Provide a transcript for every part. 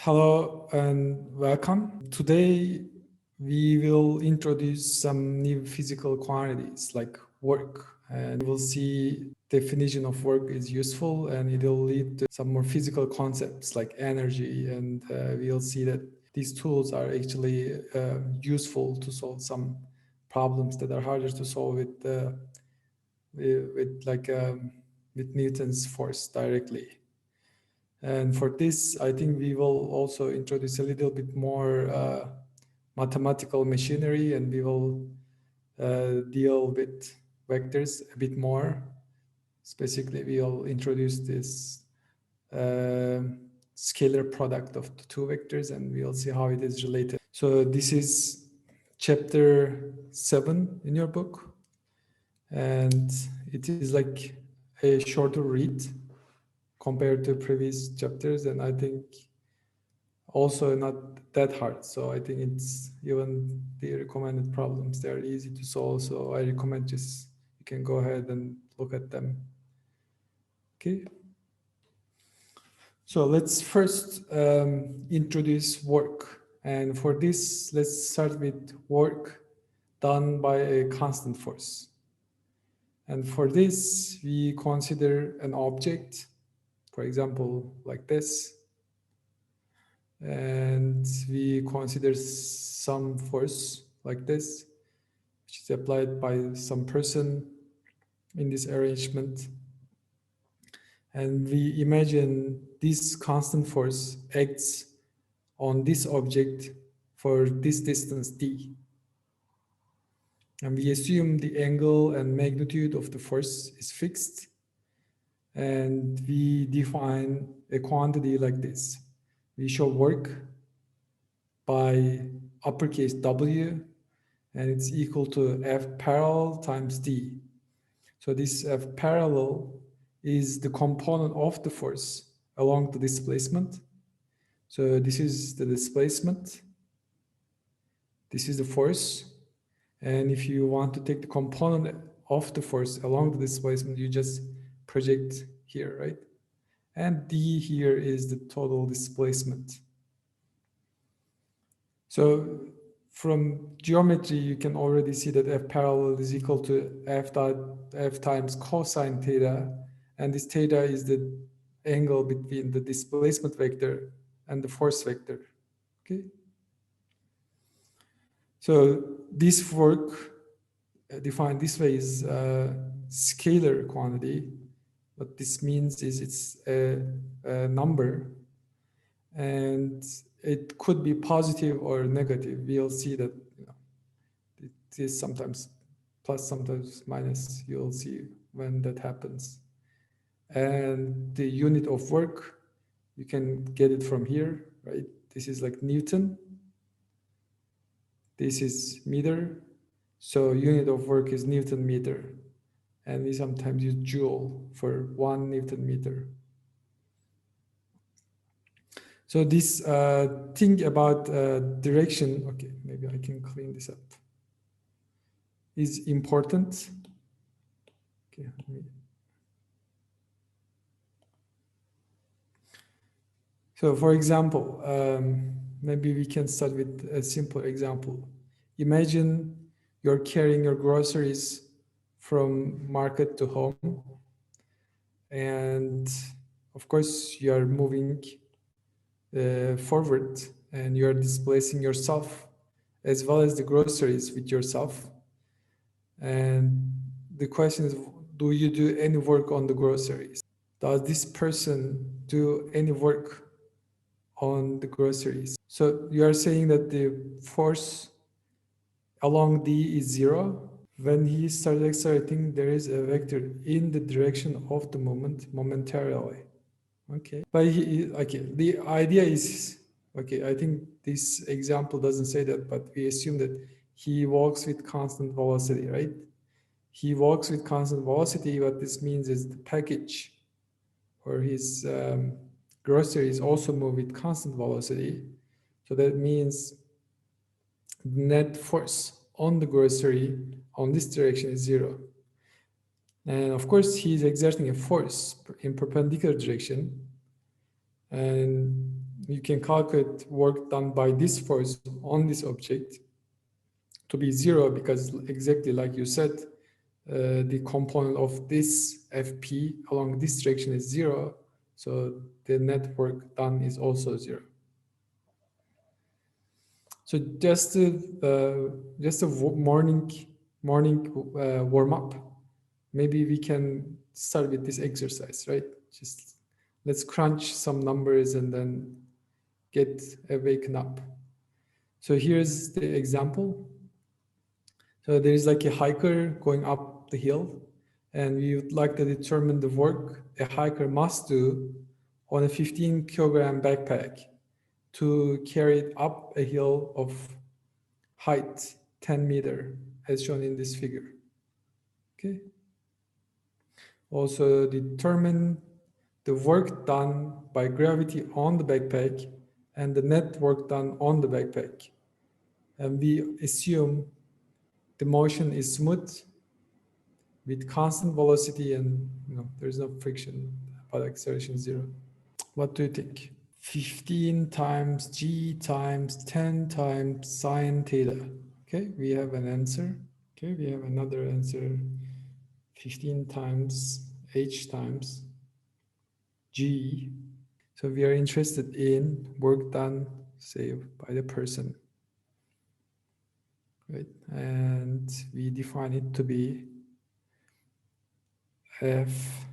Hello and welcome. Today we will introduce some new physical quantities like work, and we will see definition of work is useful, and it will lead to some more physical concepts like energy, and we'll see that these tools are actually useful to solve some problems that are harder to solve with Newton's force directly. And for this, I think we will also introduce a little bit more mathematical machinery, and we will deal with vectors a bit more. Specifically, we will introduce this scalar product of the two vectors, and we'll see how it is related. So this is chapter 7 in your book, and it is like a shorter read compared to previous chapters, and I think also not that hard. So I think it's even the recommended problems, they're easy to solve. So I recommend just you can go ahead and look at them. Okay. So let's first introduce work. And for this, let's start with work done by a constant force. And for this, we consider an object, for example, like this. And we consider some force like this, which is applied by some person in this arrangement. And we imagine this constant force acts on this object for this distance d. And we assume the angle and magnitude of the force is fixed. And we define a quantity like this. We show work by uppercase W, and it's equal to F parallel times D. So this F parallel is the component of the force along the displacement. So this is the displacement. This is the force. And if you want to take the component of the force along the displacement, you just project here, right? And D here is the total displacement. So from geometry, you can already see that F parallel is equal to F times cosine theta. And this theta is the angle between the displacement vector and the force vector, okay? So this work defined this way is a scalar quantity. What this means is it's a number, and it could be positive or negative. We'll see that it is sometimes plus, sometimes minus. You'll see when that happens. And the unit of work, you can get it from here, right? This is like Newton. This is meter. So unit of work is Newton meter. And we sometimes use joule for 1 Newton meter. So this thing about direction, okay, maybe I can clean this up, is important. Okay. So for example, maybe we can start with a simple example. Imagine you're carrying your groceries from market to home. And of course, you are moving forward, and you are displacing yourself as well as the groceries with yourself. And the question is, do you do any work on the groceries? Does this person do any work on the groceries? So you are saying that the force along D is 0. When he starts accelerating, there is a vector in the direction of the moment momentarily. Okay, but okay, the idea is, okay, I think this example doesn't say that, but we assume that he walks with constant velocity, right? He walks with constant velocity. What this means is the package or his groceries also move with constant velocity. So that means net force on the grocery on this direction is 0. And of course, he's exerting a force in perpendicular direction. And you can calculate work done by this force on this object to be zero, because exactly like you said, the component of this Fp along this direction is zero, so the net work done is also zero. So just a morning warm up. Maybe we can start with this exercise, right? Just let's crunch some numbers and then get awaken up. So here's the example. So there is like a hiker going up the hill, and we would like to determine the work a hiker must do on a 15 kilogram backpack to carry it up a hill of height 10 meter, as shown in this figure. Okay. Also determine the work done by gravity on the backpack and the net work done on the backpack. And we assume the motion is smooth with constant velocity and there's no friction, but acceleration zero. What do you think? 15 times g times 10 times sine theta. Okay, we have an answer. Okay, we have another answer. 15 times h times g. So we are interested in work done, say, by the person, right? And we define it to be F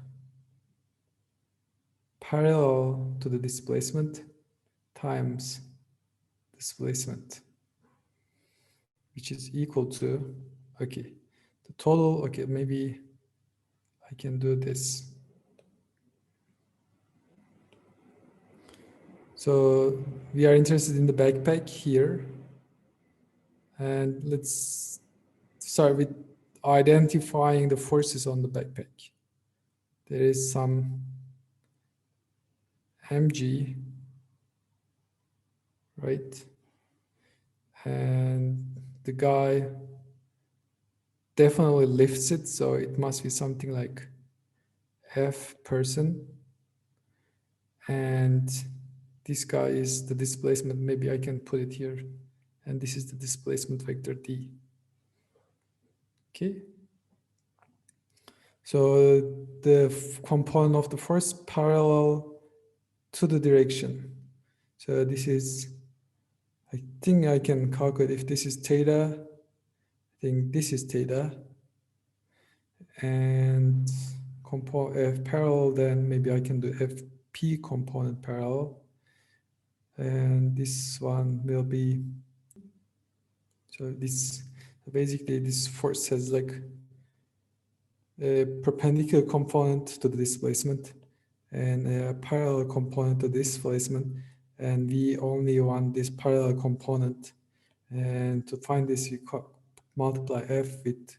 parallel to the displacement times displacement, which is equal to, okay, the total, okay, maybe I can do this. So we are interested in the backpack here. And let's start with identifying the forces on the backpack. There is some mg, right? And the guy definitely lifts it, so it must be something like F person. And this guy is the displacement. Maybe I can put it here. And this is the displacement vector D. Okay. So the component of the force parallel to the direction. So this is, I think I can calculate if this is theta. I think this is theta. And F parallel, then maybe I can do FP component parallel. And this one will be, so this, basically this force has like a perpendicular component to the displacement and a parallel component to displacement. And we only want this parallel component. And to find this, you multiply F with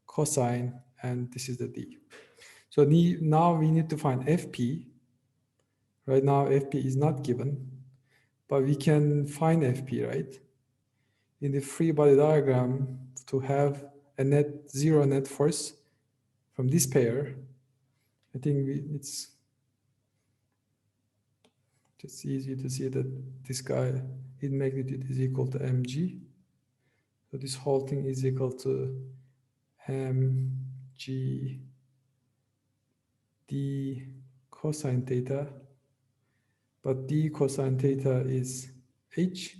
cosine, and this is the D. So now we need to find FP. Right now, FP is not given, but we can find FP, right? In the free body diagram, to have a zero net force from this pair, I think it's just easy to see that this guy in magnitude is equal to mg. So this whole thing is equal to mg d cosine theta, but d cosine theta is h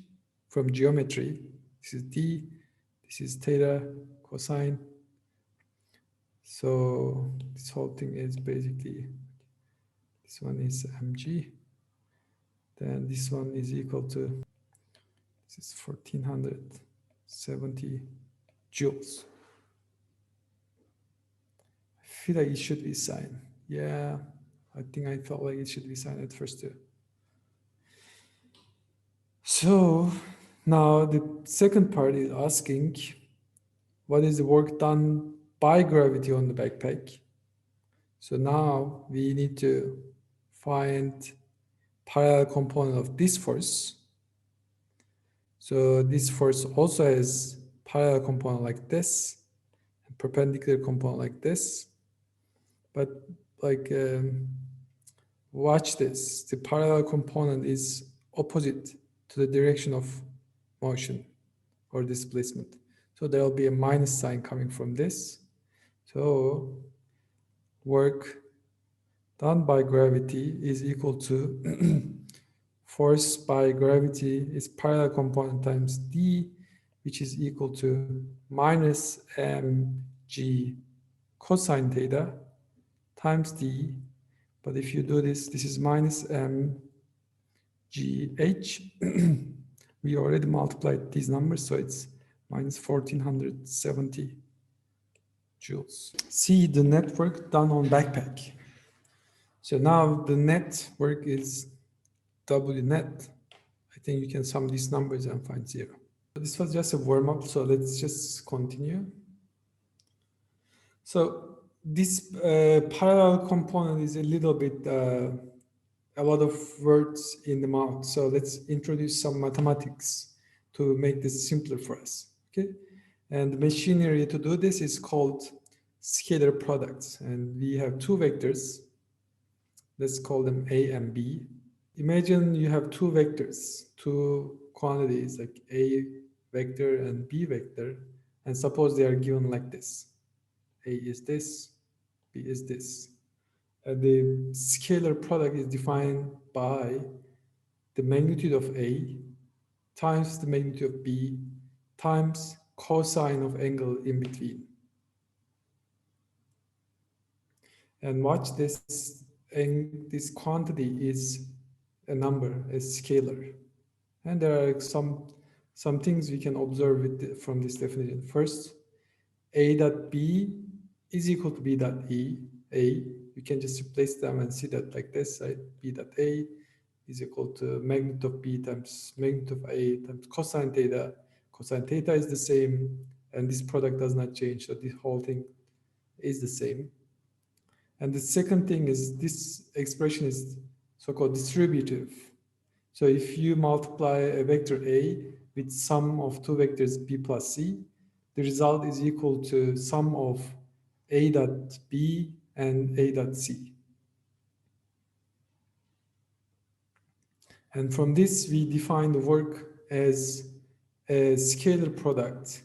from geometry. This is d, this is theta cosine. So this whole thing is basically, this one is mg, then this one is equal to, this is 1470 joules. I feel like it should be sine. Yeah, I think I felt like it should be sine at first too. So now the second part is asking, what is the work done by gravity on the backpack? So now we need to find parallel component of this force. So this force also has parallel component like this, and perpendicular component like this. But like, watch this, the parallel component is opposite to the direction of motion or displacement. So there will be a minus sign coming from this. So work done by gravity is equal to force by gravity is parallel component times d, which is equal to minus mg cosine theta times d. But if you do this, this is minus mgh. We already multiplied these numbers, so it's minus 1470 joules. See the network done on backpack. So now the net work is W net. I think you can sum these numbers and find 0. This was just a warm-up, so let's just continue. So this parallel component is a little bit, a lot of words in the mouth. So let's introduce some mathematics to make this simpler for us, okay? And the machinery to do this is called scalar products. And we have two vectors. Let's call them A and B. Imagine you have two vectors, two quantities like A vector and B vector, and suppose they are given like this. A is this, B is this. The scalar product is defined by the magnitude of A times the magnitude of B times cosine of angle in between. And watch this, and this quantity is a number, a scalar. And there are some things we can observe from this definition. First, A dot B is equal to B dot E, A. You can just replace them and see that like this, right? B dot A is equal to magnitude of B times magnitude of A times cosine theta. Cosine theta is the same, and this product does not change, so this whole thing is the same. And the second thing is this expression is so-called distributive. So if you multiply a vector A with sum of two vectors B plus C, the result is equal to sum of A dot B and A dot C. And from this, we define the work as a scalar product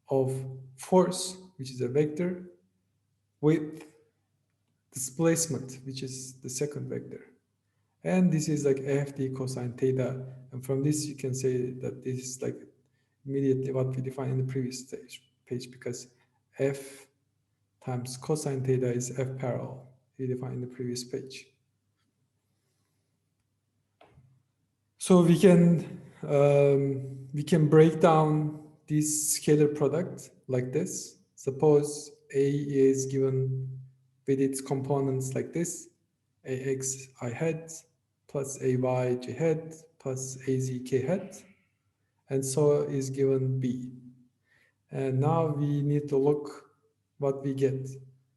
of force, which is a vector, with displacement, which is the second vector. And this is like AFD cosine theta. And from this, you can say that this is like immediately what we defined in the previous page, because F times cosine theta is F parallel, we defined in the previous page. So we can break down this scalar product like this. Suppose A is given with its components like this: AX I hat plus AY J hat plus AZ K hat, and so is given B. And now we need to look what we get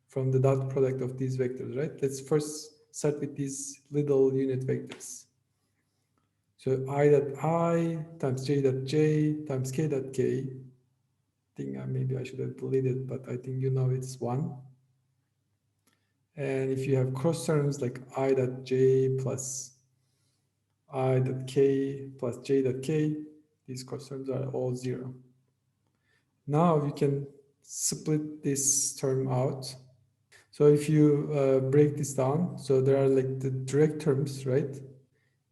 from the dot product of these vectors, right? Let's first start with these little unit vectors. So I dot I times J dot J times K dot K. I think maybe I should have deleted, but I think you know it's 1. And if you have cross terms like I dot J plus I dot K plus J dot K, these cross terms are all 0. Now we can split this term out. So if you break this down, so there are like the direct terms, right?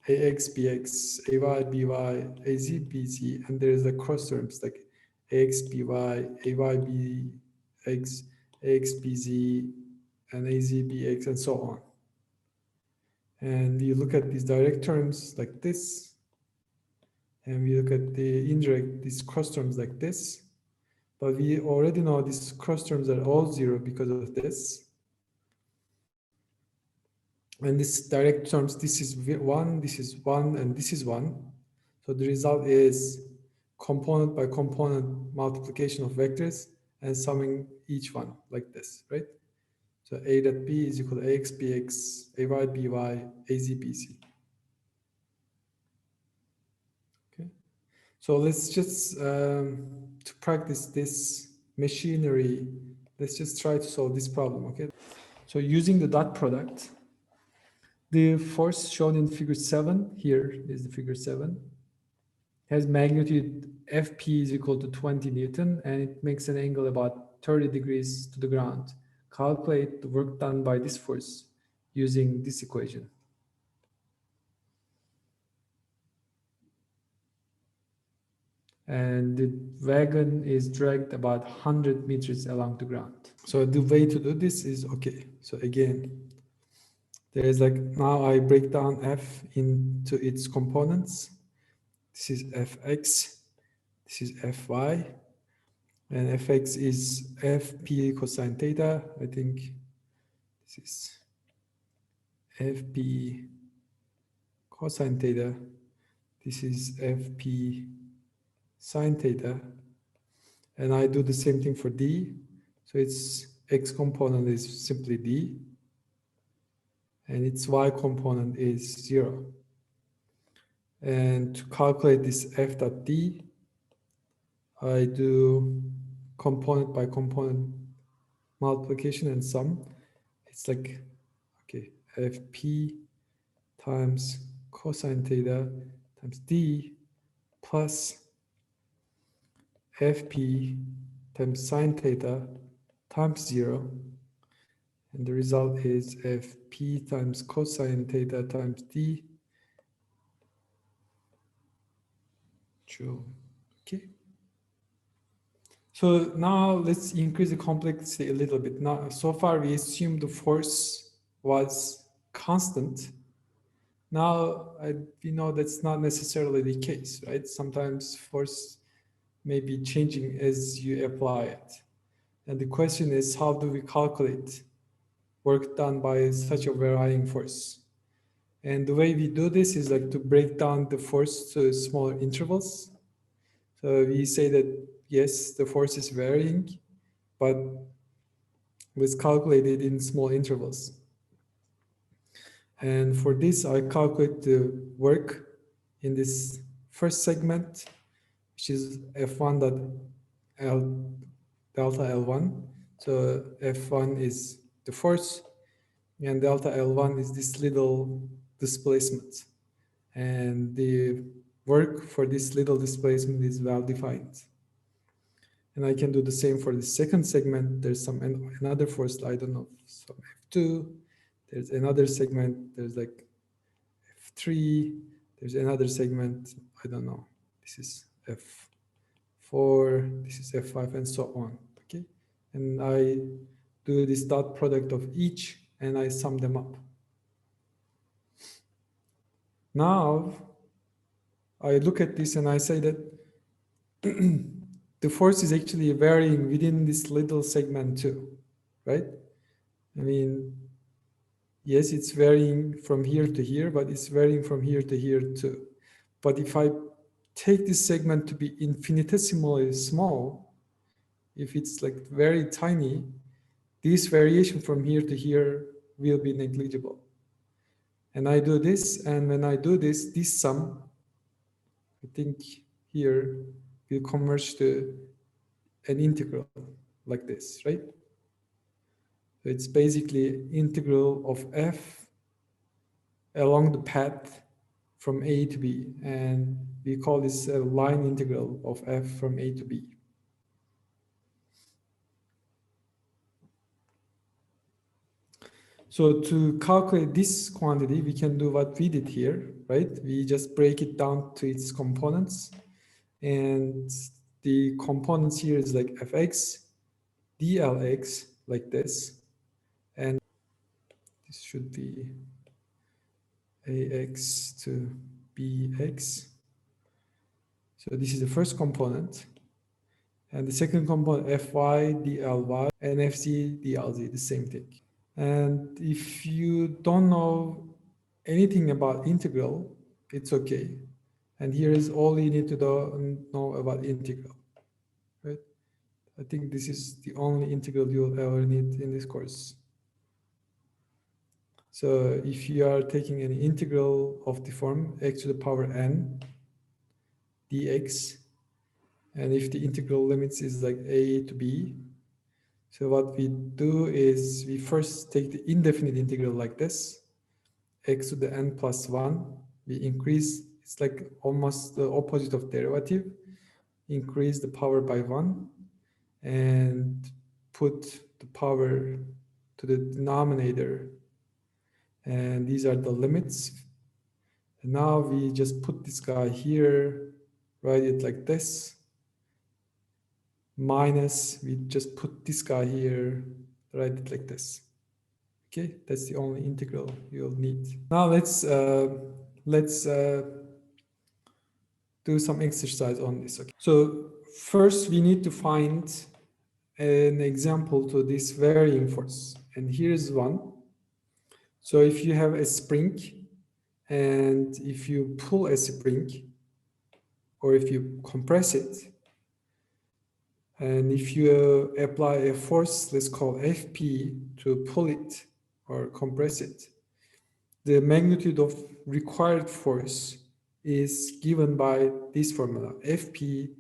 AX, BX, AY, BY, AZ, BZ, and there is the cross terms like AX, BY, AY, BX, AX, BZ, and AZ, BX, and so on. And we look at these direct terms like this, and we look at the indirect, these cross terms like this. But we already know these cross terms are all 0 because of this. And this direct terms, this is 1, this is 1, and this is 1. So the result is component by component multiplication of vectors and summing each one like this, right? So A dot B is equal to AX, BX, AY, BY, AZ, BC. Okay. So let's just, to practice this machinery, let's just try to solve this problem, okay? So using the dot product, The force shown in figure 7, here is the figure 7, has magnitude Fp is equal to 20 Newton, and it makes an angle about 30 degrees to the ground. Calculate the work done by this force using this equation. And the wagon is dragged about 100 meters along the ground. So the way to do this is, okay, so again, there's like, now I break down F into its components. This is Fx, this is Fy, and Fx is Fp cosine theta. I think this is Fp cosine theta. This is Fp sine theta. And I do the same thing for d. So its x component is simply d, and its y component is 0. And to calculate this f dot d, I do component by component multiplication and sum. It's like, okay, fp times cosine theta times d plus fp times sine theta times 0. And the result is fp times cosine theta times d. True. Okay. So now let's increase the complexity a little bit. Now, so far we assumed the force was constant. Now we know that's not necessarily the case, right? Sometimes force may be changing as you apply it. And the question is, how do we calculate work done by such a varying force? And the way we do this is like to break down the force to smaller intervals. So we say that, yes, the force is varying, but was calculated in small intervals. And for this, I calculate the work in this first segment, which is F1 dot L delta L1. So F1 is the force, and delta L1 is this little displacement. And the work for this little displacement is well defined. And I can do the same for the second segment. There's some another force, I don't know, some F2. There's another segment, there's like F3. There's another segment, I don't know. This is F4, this is F5, and so on. Okay. And I do this dot product of each, and I sum them up. Now, I look at this and I say that the force is actually varying within this little segment too, right? I mean, yes, it's varying from here to here, but it's varying from here to here too. But if I take this segment to be infinitesimally small, if it's like very tiny, this variation from here to here will be negligible. And I do this, and when I do this, this sum, I think here will converge to an integral like this, right? So it's basically integral of f along the path from A to B, and we call this a line integral of f from A to B. So to calculate this quantity, we can do what we did here, right? We just break it down to its components, and the components here is like fx, dlx, like this, and this should be ax to bx. So this is the first component. And the second component, fy, dly, and fz, dlz, the same thing. And if you don't know anything about integral, it's okay. And here is all you need to know about integral, right? I think this is the only integral you'll ever need in this course. So if you are taking an integral of the form x to the power n dx, and if the integral limits is like a to b, so what we do is we first take the indefinite integral like this, x to the n plus 1. We increase, it's like almost the opposite of derivative. Increase the power by 1 and put the power to the denominator. And these are the limits. And now we just put this guy here, write it like this. Minus, we just put this guy here, write it like this. Okay, that's the only integral you'll need. Now let's do some exercise on this. Okay. So first we need to find an example to this varying force, and here's one. So if you have a spring, and if you pull a spring, or if you compress it, and if you apply a force, let's call Fp, to pull it or compress it, the magnitude of required force is given by this formula. Fp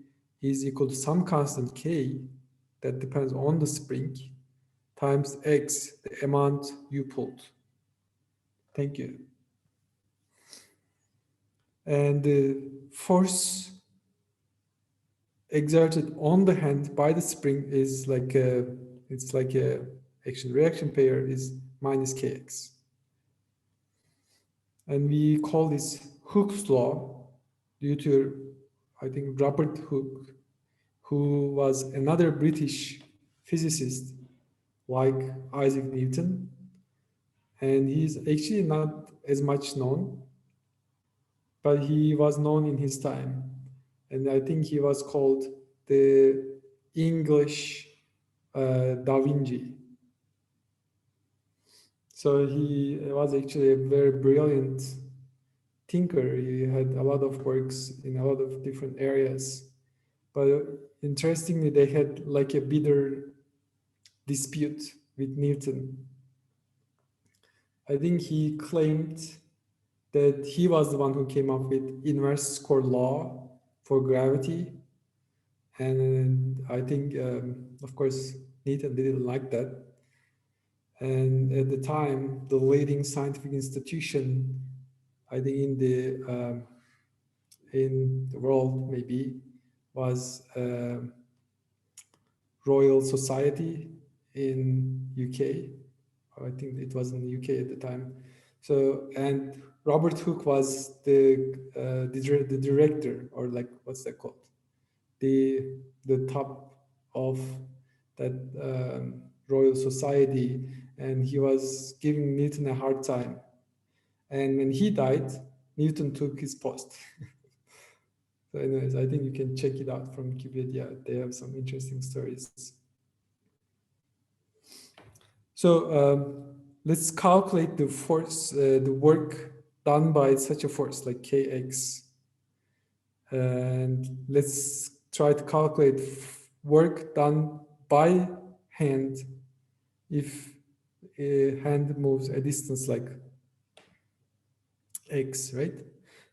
is equal to some constant K that depends on the spring times X, the amount you pulled. Thank you. And the force exerted on the hand by the spring is like it's like a action reaction pair is minus Kx. And we call this Hooke's law due to, I think, Robert Hooke, who was another British physicist like Isaac Newton. And he's actually not as much known, but he was known in his time. And I think he was called the English Da Vinci. So he was actually a very brilliant thinker. He had a lot of works in a lot of different areas. But interestingly, they had like a bitter dispute with Newton. I think he claimed that he was the one who came up with inverse score law for gravity. And I think, of course, Newton didn't like that. And at the time, the leading scientific institution, I think in the world maybe, was Royal Society in UK. I think it was in the UK at the time. So, and Robert Hooke was the director, or like, what's that called? The top of that Royal Society, and he was giving Newton a hard time. And when he died, Newton took his post. So anyways, I think you can check it out from Wikipedia. They have some interesting stories. So let's calculate the force, the work done by such a force like Kx. And let's try to calculate work done by hand if a hand moves a distance like x, right?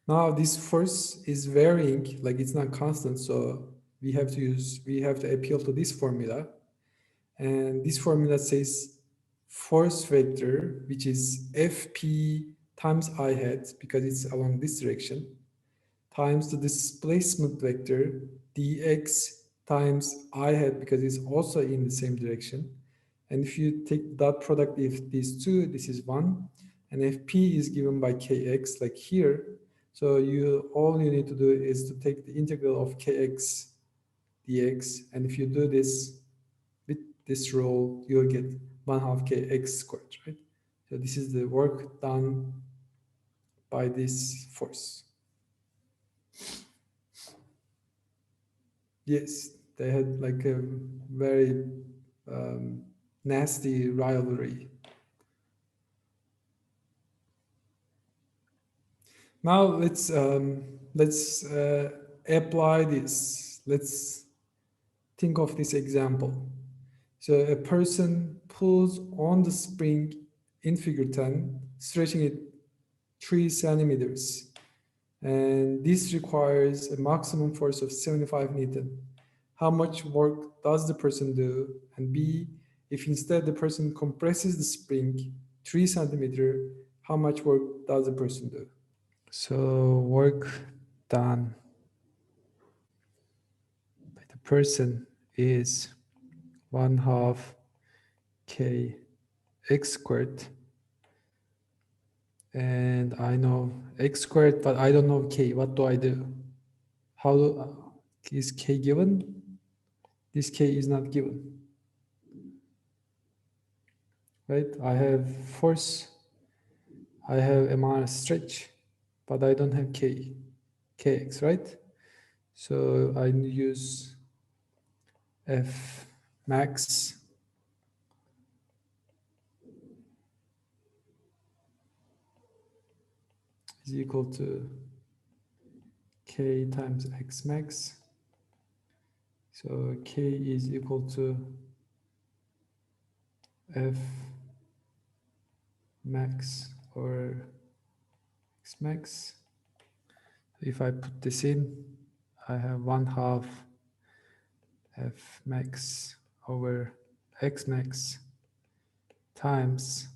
Now this force is varying, like it's not constant, so we have to appeal to this formula. And this formula says force vector, which is Fp times I hat, because it's along this direction, times the displacement vector dx times I hat, because it's also in the same direction. And if you take the dot product of these two, this is 1. And Fp is given by Kx, like here. So all you need to do is to take the integral of Kx dx. And if you do this with this rule, you'll get 1/2 Kx squared, right? So this is the work done by this force. Yes, they had like a very nasty rivalry. Now let's apply this. Let's think of this example. So a person pulls on the spring in figure 10, stretching it 3 centimeters. And this requires a maximum force of 75 Newton. How much work does the person do? And B, if instead the person compresses the spring 3 centimeter, how much work does the person do? So work done by the person is 1/2 k x squared, and I know x squared, but I don't know k. What do I do? How is k given? This k is not given, right? I have force, I have amount of stretch, but I don't have kx, right? So I use F max is equal to k times x max. So k is equal to F max or x max. If I put this in, I have 1/2 F max over x max times,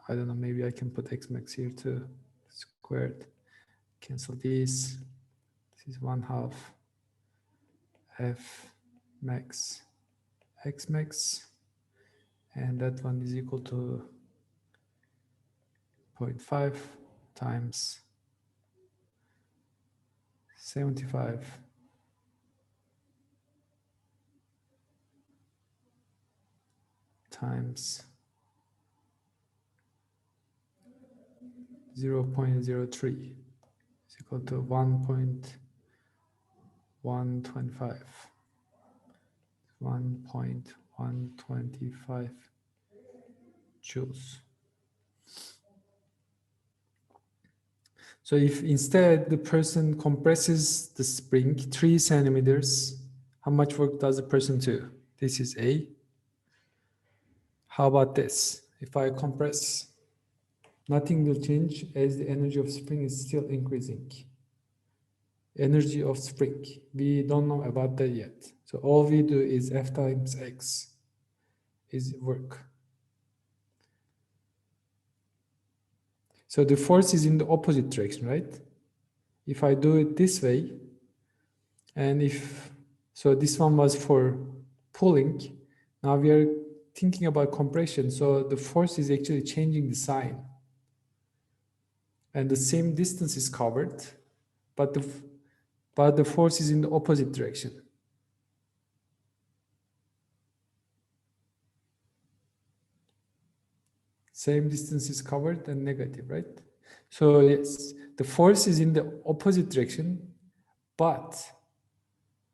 I don't know, maybe I can put x max here too, squared, cancel this. This is 1/2 F max x max, and that one is equal to 0.5 times 75 times 0.03 is equal to 1.125. 1.125 joules. So if instead the person compresses the spring 3 centimeters, how much work does the person do? This is A. How about this? If I compress, nothing will change as the energy of spring is still increasing. Energy of spring, we don't know about that yet. So all we do is F times X is work. So the force is in the opposite direction, right? If I do it this way, and so this one was for pulling, now we are thinking about compression. So the force is actually changing the sign. And the same distance is covered, but the force is in the opposite direction. Same distance is covered and negative, right? So yes, the force is in the opposite direction, but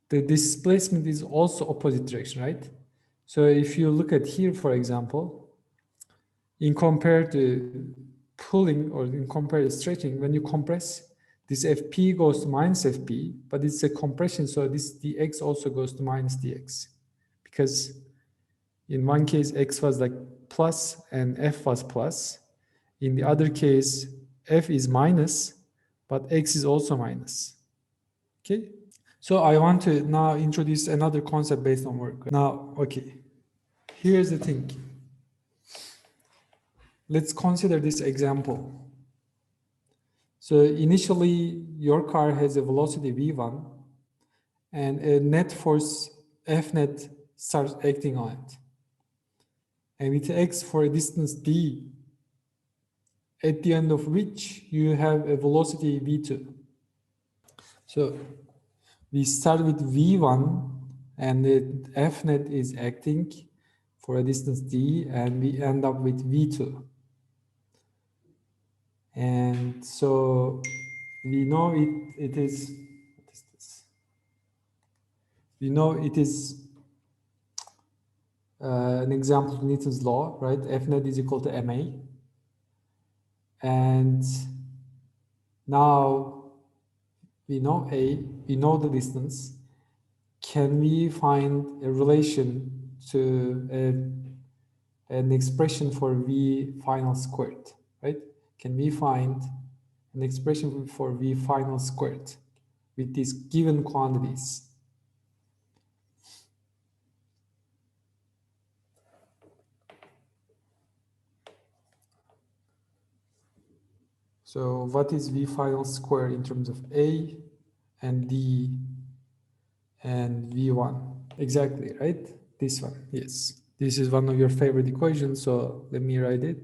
the displacement is also opposite direction, right? So if you look at here, for example, in compared to pulling or in compared to stretching, when you compress, this Fp goes to minus Fp, but it's a compression, so this dx also goes to minus dx. Because in one case, x was like plus and F was plus. In the other case, F is minus, but x is also minus. Okay? So I want to now introduce another concept based on work. Now, okay, here's the thing. Let's consider this example. So initially, your car has a velocity v1 and a net force F net starts acting on it. And with x for a distance d, at the end of which you have a velocity v2. So we start with v1 and the F net is acting for a distance d, and we end up with v2. And so we know it is, what is this? We know it is an example of Newton's law, right? F net is equal to ma. And now we know A, we know the distance. Can we find a relation to an expression for V final squared, right? Can we find an expression for V final squared with these given quantities? So what is V final square in terms of A and D and V1? Exactly, right? This one, yes. This is one of your favorite equations, so let me write it.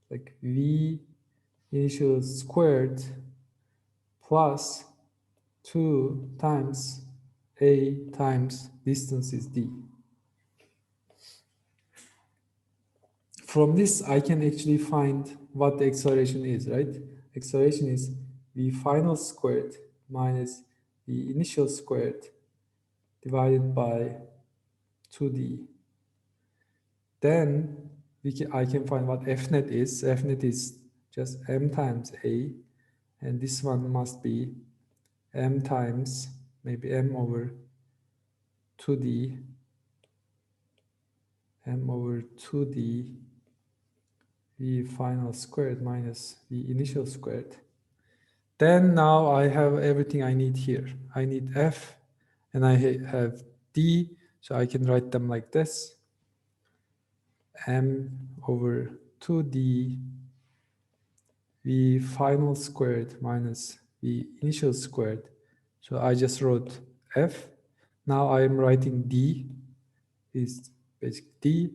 Like V initial squared plus 2 times A times distance is D. From this, I can actually find what the acceleration is, right? Acceleration is V final squared minus V initial squared divided by 2D. Then I can find what Fnet is. Fnet is just M times A, and this one must be M times maybe M over 2D, M over 2D, V final squared minus V initial squared. Then now I have everything I need here. I need F and I have D, so I can write them like this. M over 2D V final squared minus V initial squared. So I just wrote F. Now I am writing D is basically D.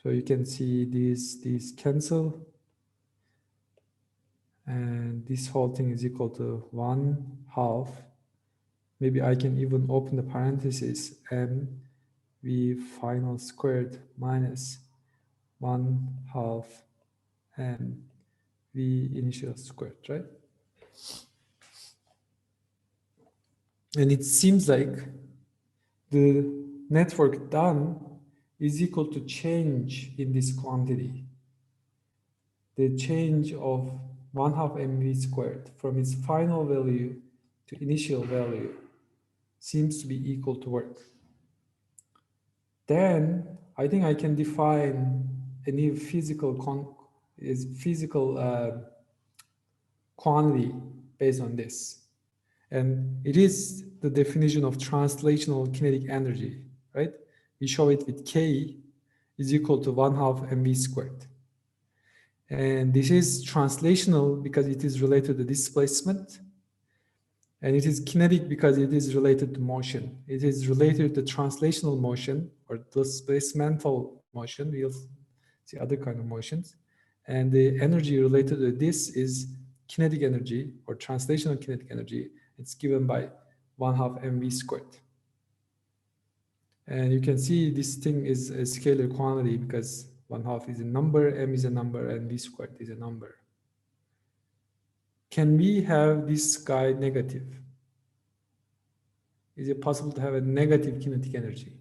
So you can see these cancel. And this whole thing is equal to 1/2. Maybe I can even open the parenthesis M V final squared minus 1/2 M V initial squared, right? And it seems like the network done is equal to change in this quantity. The change of 1/2 mv squared from its final value to initial value seems to be equal to work. Then I think I can define a new physical quantity based on this. And it is the definition of translational kinetic energy, right? We show it with K is equal to 1/2 mv squared. And this is translational because it is related to displacement. And it is kinetic because it is related to motion. It is related to translational motion or displacemental motion. We'll see other kind of motions. And the energy related to this is kinetic energy or translational kinetic energy. It's given by 1/2 mv squared. And you can see this thing is a scalar quantity because 1/2 is a number, m is a number, and v squared is a number. Can we have this guy negative? Is it possible to have a negative kinetic energy?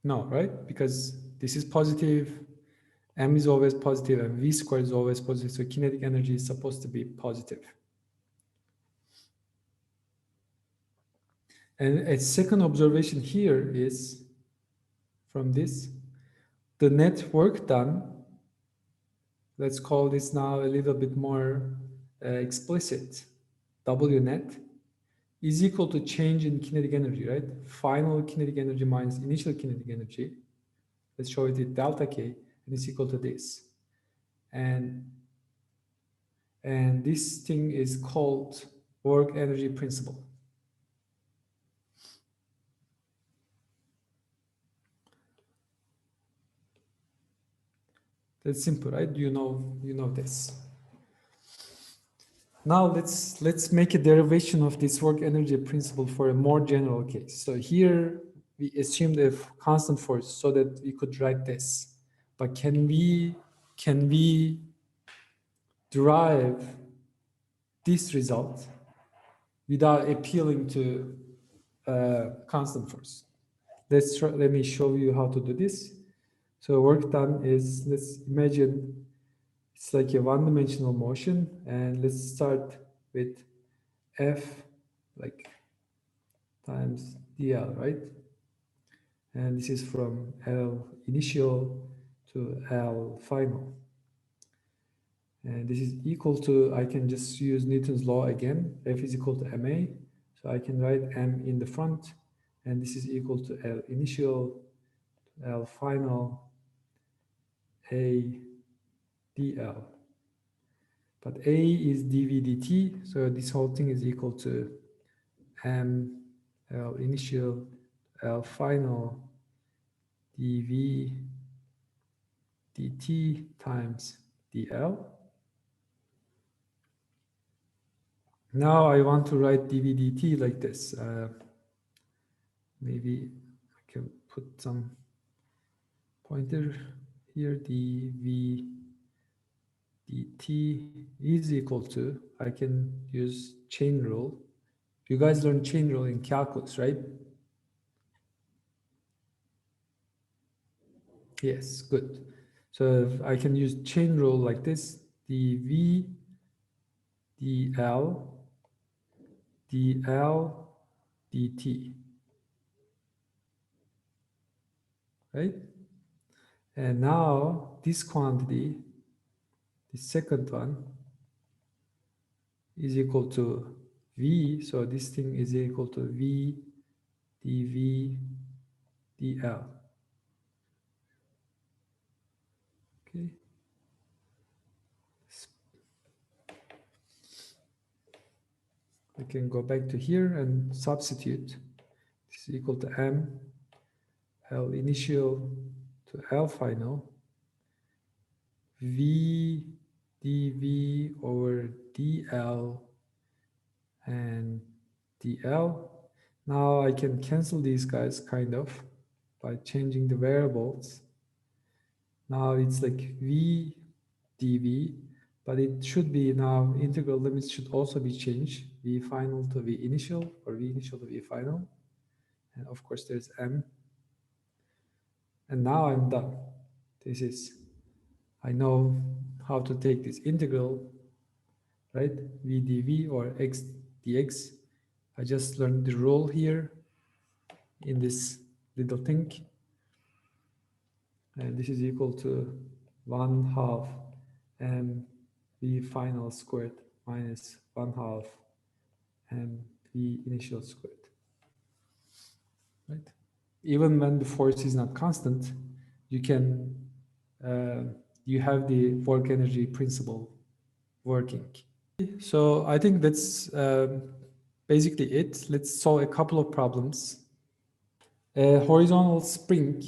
No, right? Because this is positive, m is always positive, and v squared is always positive, so kinetic energy is supposed to be positive. And a second observation here is from this, the net work done, let's call this now a little bit more explicit, W net is equal to change in kinetic energy, right? Final kinetic energy minus initial kinetic energy. Let's show it with delta K, and it's equal to this. And this thing is called work energy principle. That's simple, right? You know this. Now let's make a derivation of this work energy principle for a more general case. So here we assumed a constant force so that we could write this. But can we derive this result without appealing to constant force? Let me show you how to do this. So work done is, let's imagine it's like a one-dimensional motion, and let's start with F like times dl, right? And this is from L initial to L final. And this is equal to, I can just use Newton's law again, F is equal to ma. So I can write M in the front, and this is equal to L initial, L final, A dl. But A is dv dt, so this whole thing is equal to M L initial, L final, dv dt times dl. Now I want to write dv dt like this. Maybe I can put some pointer here. Dv dt is equal to, I can use chain rule. You guys learned chain rule in calculus, right? Yes, good. So I can use chain rule like this, dv dl dl dt, right? And now this quantity, the second one, is equal to v, so this thing is equal to v dv dl. Okay. I can go back to here and substitute. This is equal to m L initial to L final, v dv over dl and dl. Now I can cancel these guys kind of by changing the variables. Now it's like v dv, but it should be now integral limits should also be changed, v final to v initial or v initial to v final. And of course there's m. And now I'm done. This is, I know how to take this integral, right? V dv or x dx. I just learned the rule here in this little thing. And this is equal to 1/2 m v final squared minus 1/2 m v initial squared, right? Even when the force is not constant, you can, you have the work energy principle working. So I think that's basically it. Let's solve a couple of problems. A horizontal spring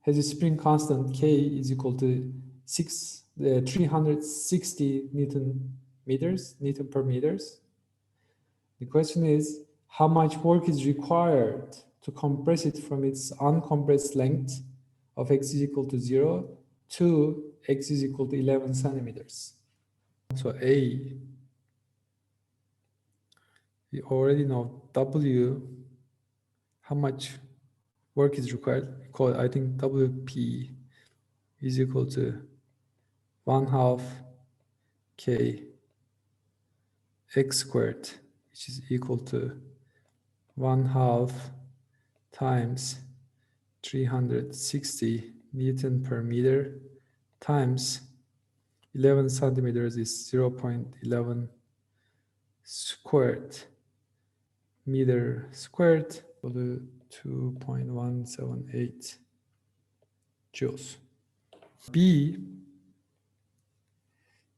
has a spring constant K is equal to 360 Newton per meters. The question is, how much work is required to compress it from its uncompressed length of x is equal to 0 to x is equal to 11 centimeters. So A, we already know W, how much work is required. I think WP is equal to 1/2 K x squared, which is equal to 1/2 times 360 Newton per meter times 11 centimeters is 0.11 squared meter squared, equal to 2.178 joules. B,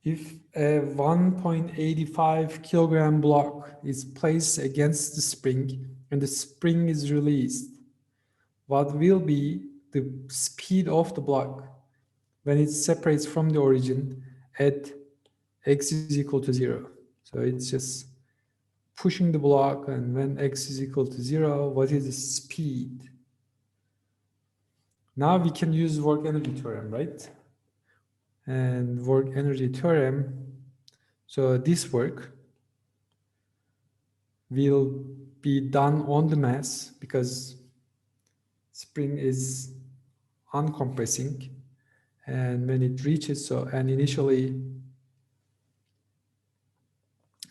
if a 1.85 kilogram block is placed against the spring and the spring is released, what will be the speed of the block when it separates from the origin at x is equal to 0? So it's just pushing the block, and when x is equal to 0, what is the speed? Now we can use work energy theorem, right? And work energy theorem, so this work will be done on the mass because spring is uncompressing, and when it reaches, so, and initially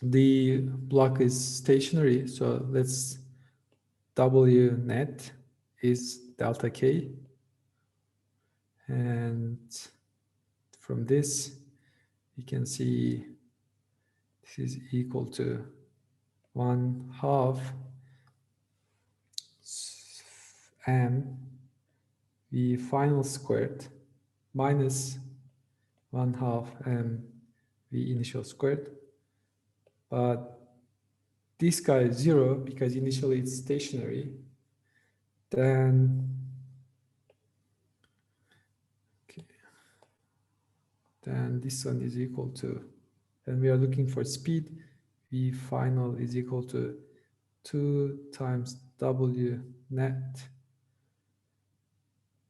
the block is stationary, so let's W net is delta K, and from this you can see this is equal to 1/2 m v final squared minus 1/2 m v initial squared. But this guy is 0 because initially it's stationary. Then this one is equal to, and we are looking for speed, v final is equal to 2 times w net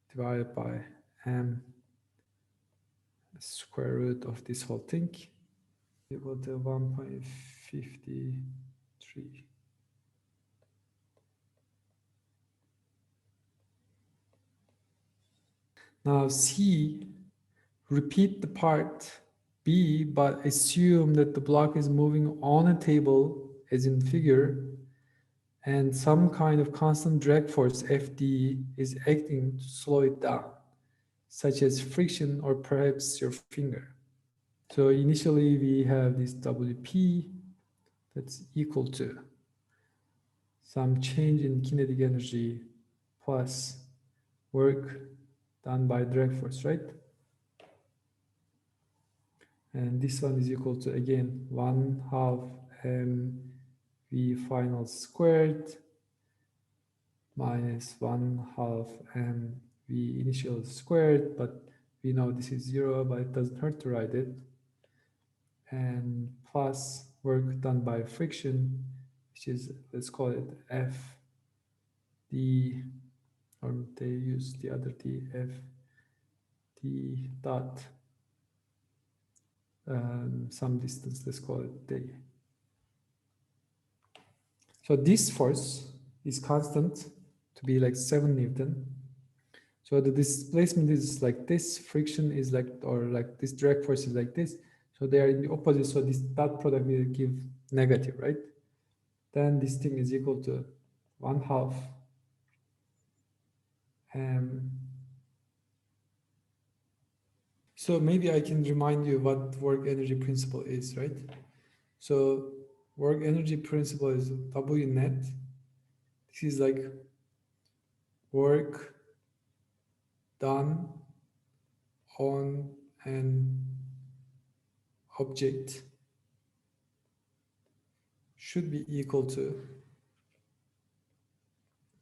divided by m square root of this whole thing equal to 1.53. Now C, repeat the part B, but assume that the block is moving on a table as in figure, and some kind of constant drag force FD is acting to slow it down, such as friction or perhaps your finger. So initially we have this WP that's equal to some change in kinetic energy plus work done by drag force, right? And this one is equal to, again, 1/2 mv final squared minus 1/2 mv initial squared, but we know this is 0, but it doesn't hurt to write it. And plus work done by friction, which is, let's call it Fd, or they use the other D, Fd dot some distance, let's call it D. So this force is constant to be like 7 Newton. So the displacement is like this, friction is like, or like this drag force is like this. So they are in the opposite, so this dot product will give negative, right? Then this thing is equal to 1/2 so maybe I can remind you what work energy principle is, right? So work energy principle is W net. This is like work done on an object should be equal to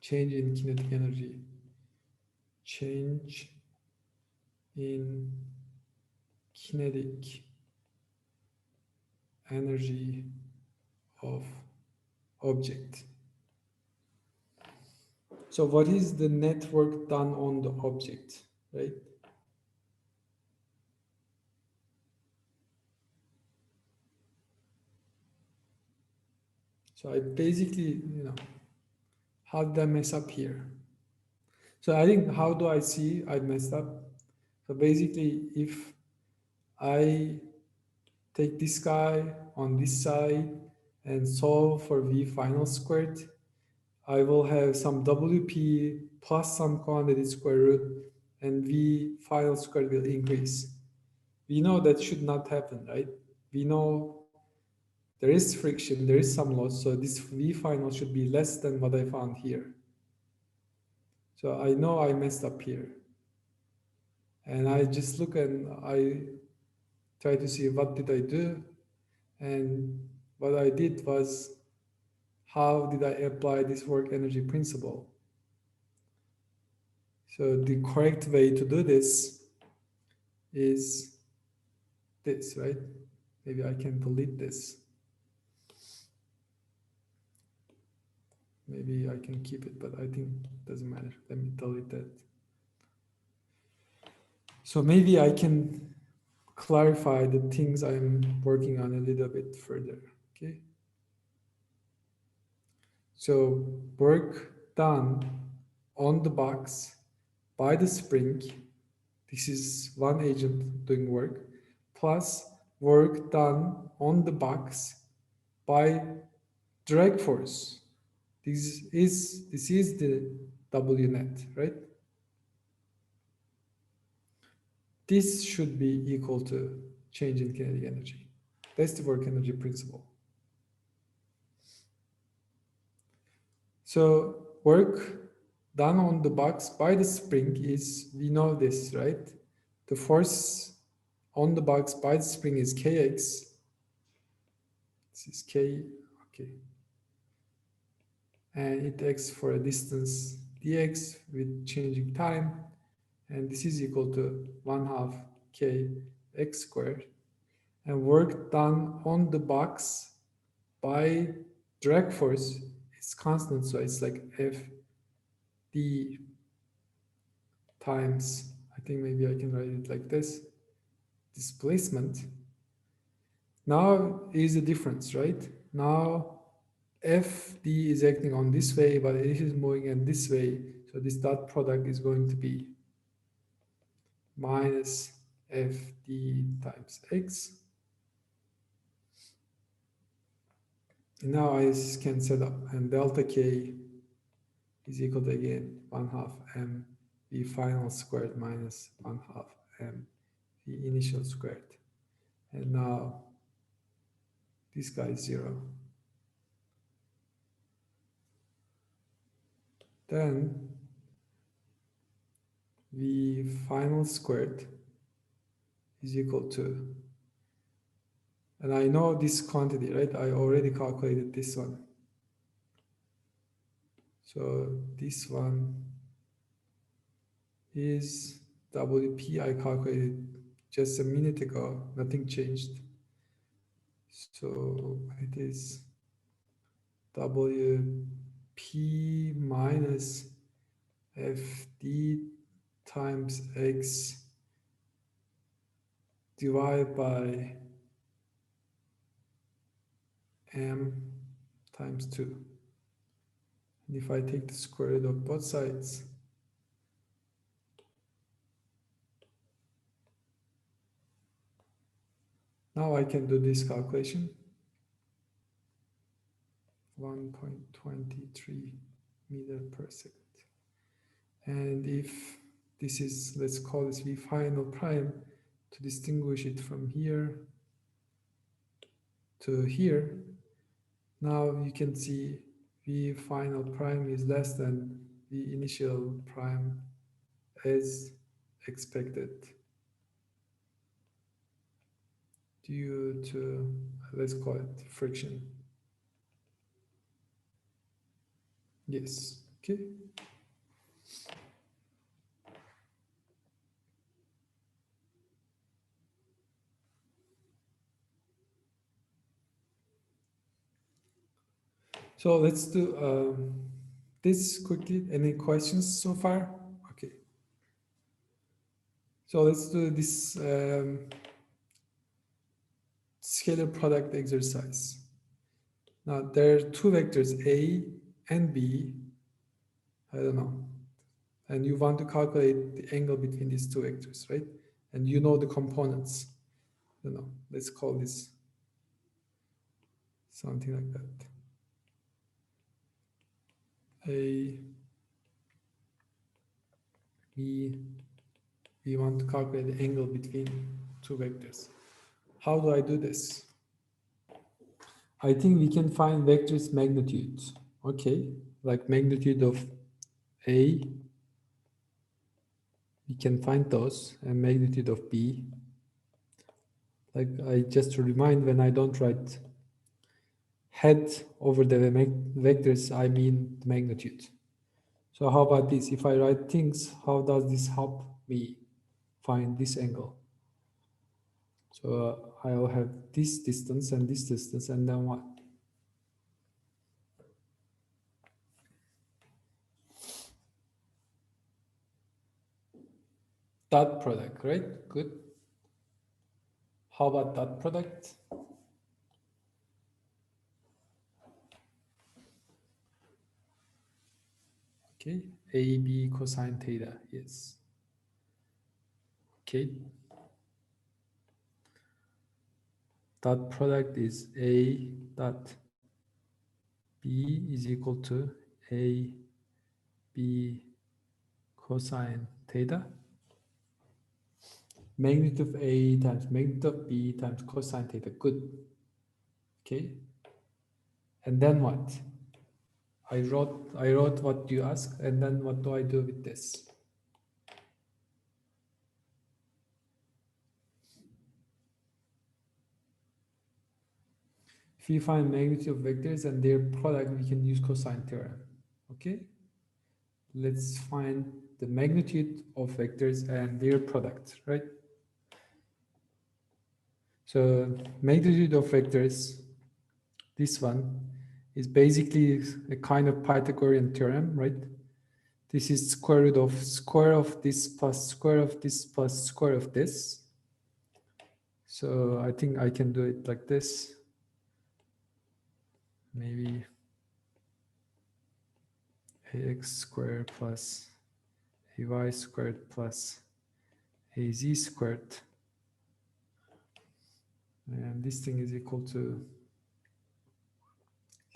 change in kinetic energy, change in kinetic energy of object. So what is the net work done on the object, right? So I basically, how did I mess up here? So I think, how do I see I messed up? So basically, if I take this guy on this side and solve for V final squared, I will have some WP plus some quantity square root, and V final squared will increase. We know that should not happen, right? We know there is friction, there is some loss, so this V final should be less than what I found here. So I know I messed up here. And I just look and I try to see what did I do. And what I did was, how did I apply this work energy principle? So the correct way to do this is this, right? Maybe I can delete this. Maybe I can keep it, but I think it doesn't matter. Let me delete that. So maybe I can clarify the things I'm working on a little bit further, okay? So work done on the box by the spring, this is one agent doing work, plus work done on the box by drag force. This is the W net, right? This should be equal to change in kinetic energy. That's the work energy principle. So work done on the box by the spring is, we know this, right? The force on the box by the spring is kx. This is k, okay. And it acts for a distance dx with changing time. And this is equal to 1/2 k x squared. And work done on the box by drag force is constant, so it's like f d times, I think maybe I can write it like this, displacement. Now is the difference, right? Now fd is acting on this way, but it is moving in this way, so this dot product is going to be minus fd times x. Now I can set up, and delta k is equal to, again, 1/2 m v final squared minus 1/2 m v initial squared. And now this guy is 0. Then v final squared is equal to, and I know this quantity, right? I already calculated this one. So this one is WP, I calculated just a minute ago, nothing changed. So it is WP minus FD times X divided by M times 2. And if I take the square root of both sides, now I can do this calculation. 1.23 meter per second. And if this is, let's call this V final prime to distinguish it from here to here, now you can see V final prime is less than V initial prime as expected due to, let's call it friction. Yes, okay. So let's do this quickly. Any questions so far? Okay. So let's do this scalar product exercise. Now there are two vectors, A and B. I don't know. And you want to calculate the angle between these two vectors, right? And you know the components. I don't know. Let's call this something like that. A, B, we want to calculate the angle between two vectors. How do I do this? I think we can find vectors magnitude. Okay, like magnitude of A, we can find those, and magnitude of B. Like I just to remind, when I don't write head over the vectors, I mean magnitude. So how about this? If I write things, how does this help me find this angle? So I'll have this distance, and then what? Dot product, right? Good. How about dot product? Okay, AB cosine theta, yes. Okay. Dot product is A dot B is equal to A B cosine theta. Magnitude of A times magnitude of B times cosine theta. Good. Okay. And then what? I wrote what you asked, and then what do I do with this? If we find magnitude of vectors and their product, we can use cosine theorem. Okay, let's find the magnitude of vectors and their product, right? So magnitude of vectors, this one is basically a kind of Pythagorean theorem, right? This is square root of square of this plus square of this plus square of this. So I think I can do it like this. Maybe ax squared plus ay squared plus az squared. And this thing is equal to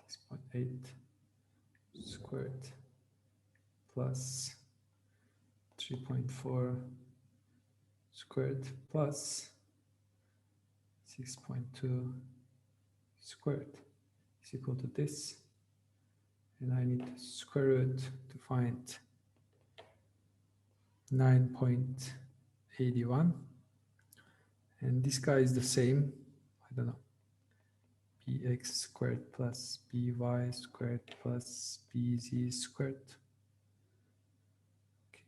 6.8 squared plus 3.4 squared plus 6.2 squared is equal to this. And I need to square root to find 9.81. And this guy is the same. I don't know. Bx squared plus by squared plus bz squared. Okay.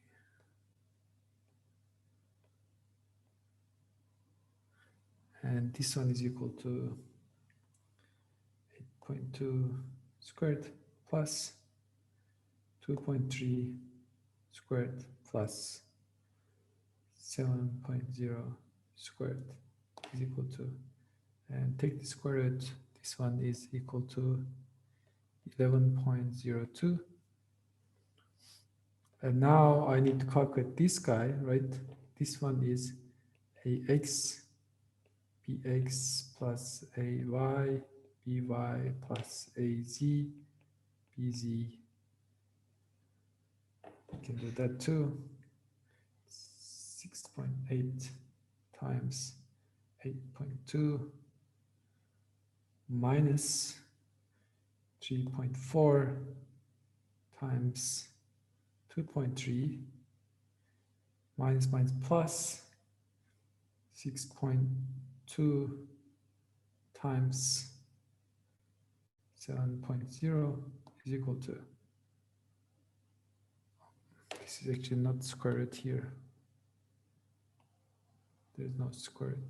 And this one is equal to 8.2 squared plus 2.3 squared plus 7.0 squared is equal to, and take the square root, this one is equal to 11.02. And now I need to calculate this guy, right? This one is ax, bx plus ay, by plus az, bz. You can do that too. 6.8 times 8.2 minus 3.4 times 2.3 minus plus 6.2 times 7.0 is equal to, this is actually not square root here. There's no square root.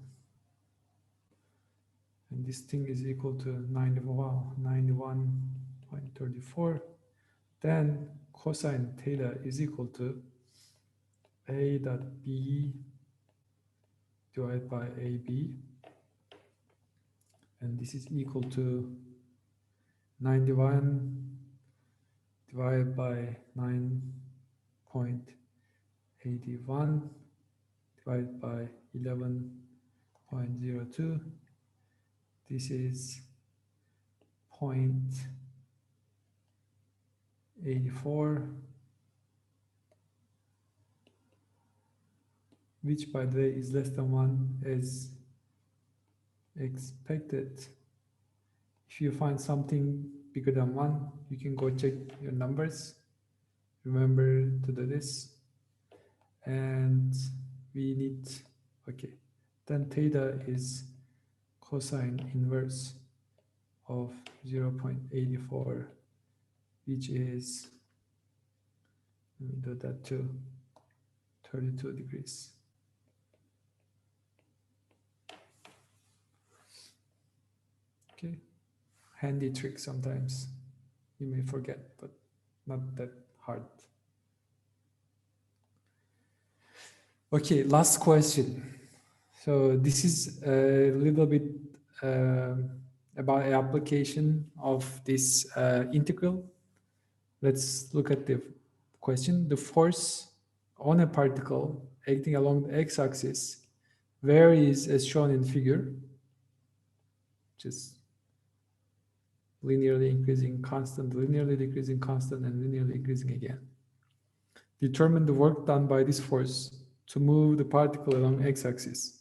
And this thing is equal to 91.34. Then cosine theta is equal to a dot b divided by ab. And this is equal to 91 divided by 9.81 divided by 11.02. This is 0.84, which by the way is less than 1 as expected. If you find something bigger than 1, you can go check your numbers. Remember to do this. And we need, okay, then theta is cosine inverse of 0.84, which is, let me do that too, 32 degrees. Okay, handy trick sometimes. You may forget, but not that hard. Okay, last question. So this is a little bit about an application of this integral. Let's look at the question. The force on a particle acting along the x-axis varies as shown in figure, which is linearly increasing constant, linearly decreasing constant, and linearly increasing again. Determine the work done by this force to move the particle along x-axis.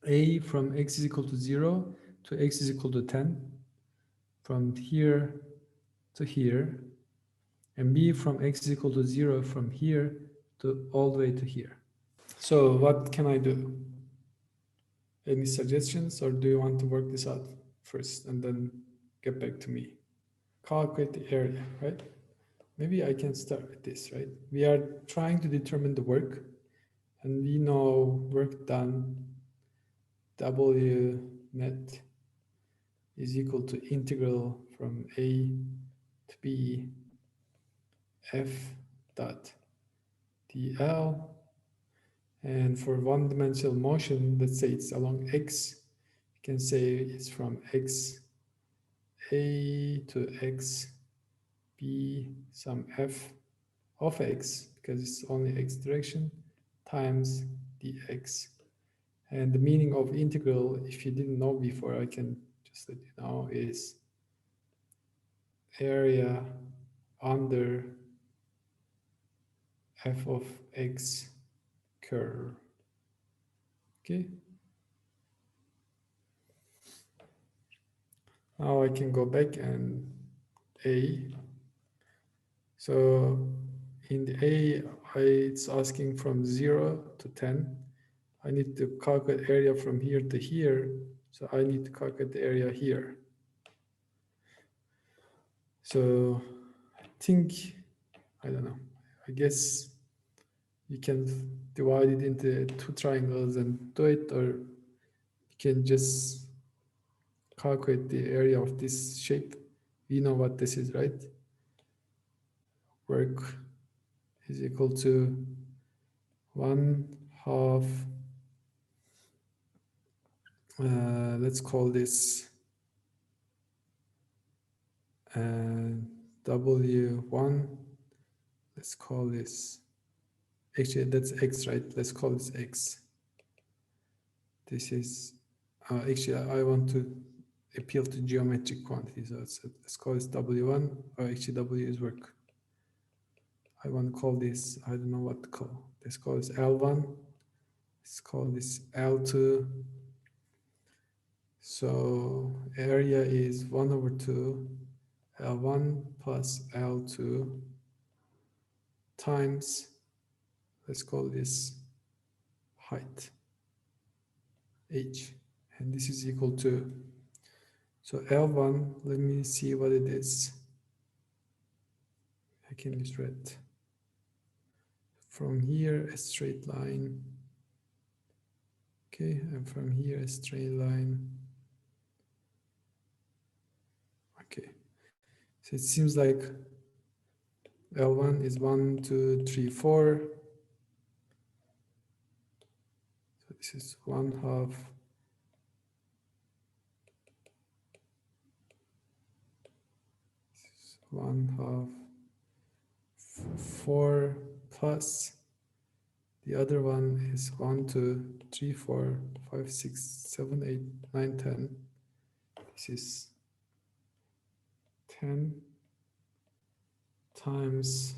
A from x is equal to 0 to x is equal to 10. From here to here, and b from x is equal to 0 from here to all the way to here. So what can I do? Any suggestions, or do you want to work this out first and then get back to me? Calculate the area, right? Maybe I can start with this, right? We are trying to determine the work, and we know work done W net is equal to integral from A to B F dot dl. And for one-dimensional motion, let's say it's along x, you can say it's from x A to x B some f of x, because it's only x direction, times dx. And the meaning of integral, if you didn't know before, I can just let you know, is area under f of x curve. Okay. Now I can go back and A. So in the A, it's asking from 0 to 10. I need to calculate area from here to here. So I need to calculate the area here. So I think, I don't know, I guess you can divide it into two triangles and do it, or you can just calculate the area of this shape. We know what this is, right? Work is equal to 1/2, let's call this W1. Let's call this, actually that's X, right? Let's call this X. This is, actually I want to appeal to geometric quantities. So let's call this W1, or actually W is work. I want to call this, I don't know what to call. Let's call this L1. Let's call this L2. So area is 1/2 L1 plus L2 times, let's call this height, H. And this is equal to, so L1, let me see what it is. I can just write from here a straight line. Okay, and from here a straight line. Okay, so it seems like L1 is 1, 2, 3, 4. So this is 1/2. This is 1/2 4 plus the other one is 1, 2, 3, 4, 5, 6, 7, 8, 9, 10. This is 10 times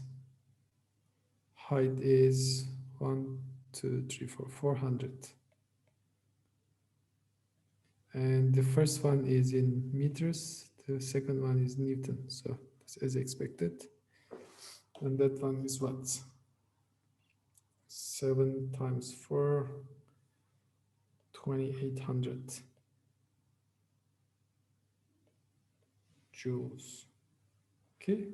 height is 1, 2, 3, 4, 400. And the first one is in meters, the second one is Newton. So that's as expected. And that one is what? 7 times 4, 2800 joules. Okay.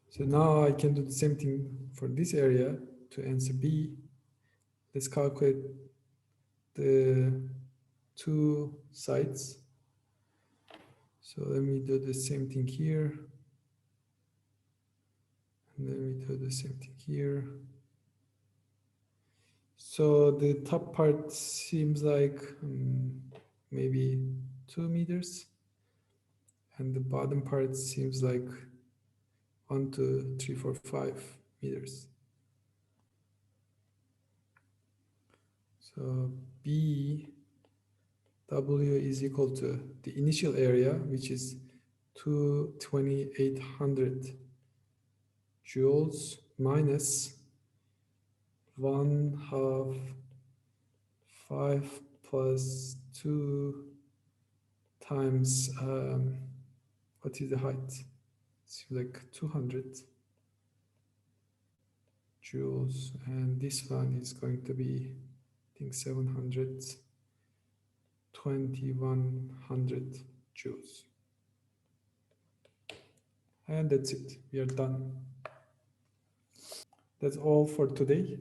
So now I can do the same thing for this area to answer B. Let's calculate the two sides. So let me do the same thing here. And let me do the same thing here. So the top part seems like maybe 2 meters. And the bottom part seems like 1, 2, 3, 4, 5 meters. So B W is equal to the initial area, which is 2800 joules minus 1/2 5 plus 2 times what is the height? It's like 200 joules, and this one is going to be, I think, 700, 2100 joules. And that's it, we are done. That's all for today.